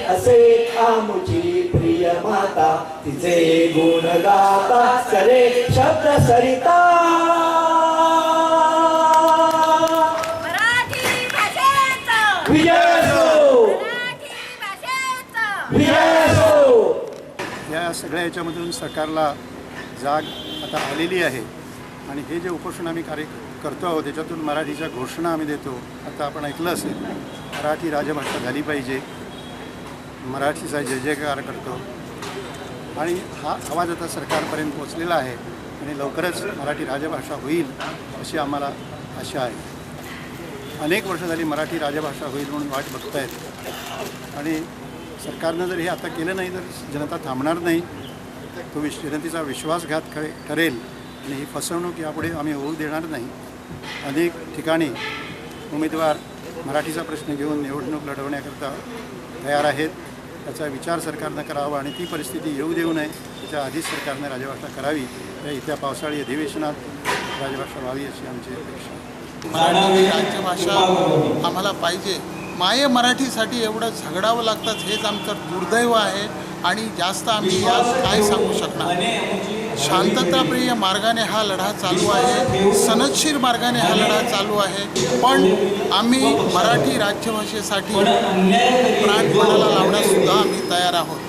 असे आमुची प्रिय माता, तिचे गुण गाता सरे शब्द सरिता. मराठी भाषेचा विजय असो, मराठी भाषेचा विजय असो. या सगळ्या याच्यामधून सरकारला जाग आता आलेली आहे आणि हे जे उपोषण आम्ही करतो आहोत त्याच्यातून मराठीच्या घोषणा आम्ही देतो. आता आपण ऐकलं असेल, मराठी राजभाषा झाली पाहिजे, मराठीचा जय जयकार करतो आणि हा आवाज आता सरकारपर्यंत पोचलेला आहे आणि लवकरच मराठी राजभाषा होईल अशी आम्हाला आशा आहे. अनेक वर्ष झाली मराठी राजभाषा होईल म्हणून वाट बघतायत आणि सरकारनं जर हे आता केलं नाही तर जनता थांबणार नाही. तो जनतेचा विश्वासघात करेल आणि ही फसवणूक यापुढे आम्ही होऊ देणार नाही. अनेक ठिकाणी उमेदवार मराठीचा प्रश्न घेऊन निवडणूक लढवण्याकरता तयार आहेत. त्याचा विचार सरकारनं करावा आणि ती परिस्थिती येऊ देऊ नये. त्याच्या आधीच सरकारनं राजभाषा करावी. या येत्या पावसाळी अधिवेशनात राजभाषा व्हावी अशी आमची अपेक्षा आहे. मराठी राज्यभाषा आम्हाला पाहिजे. माये मराठीसाठी एवढं झगडावं लागतं हेच आमचं दुर्दैव आहे आणि जास्त आम्ही यात काय सांगू शकणार. शांतताप्रिय मार्गाने हा लढा चालू आहे, सनदशीर मार्गाने हा लढा चालू आहे. पण आम्ही मराठी राज्यभाषेसाठी प्राणपणाला लावण्यासुद्धा आम्ही तयार आहोत.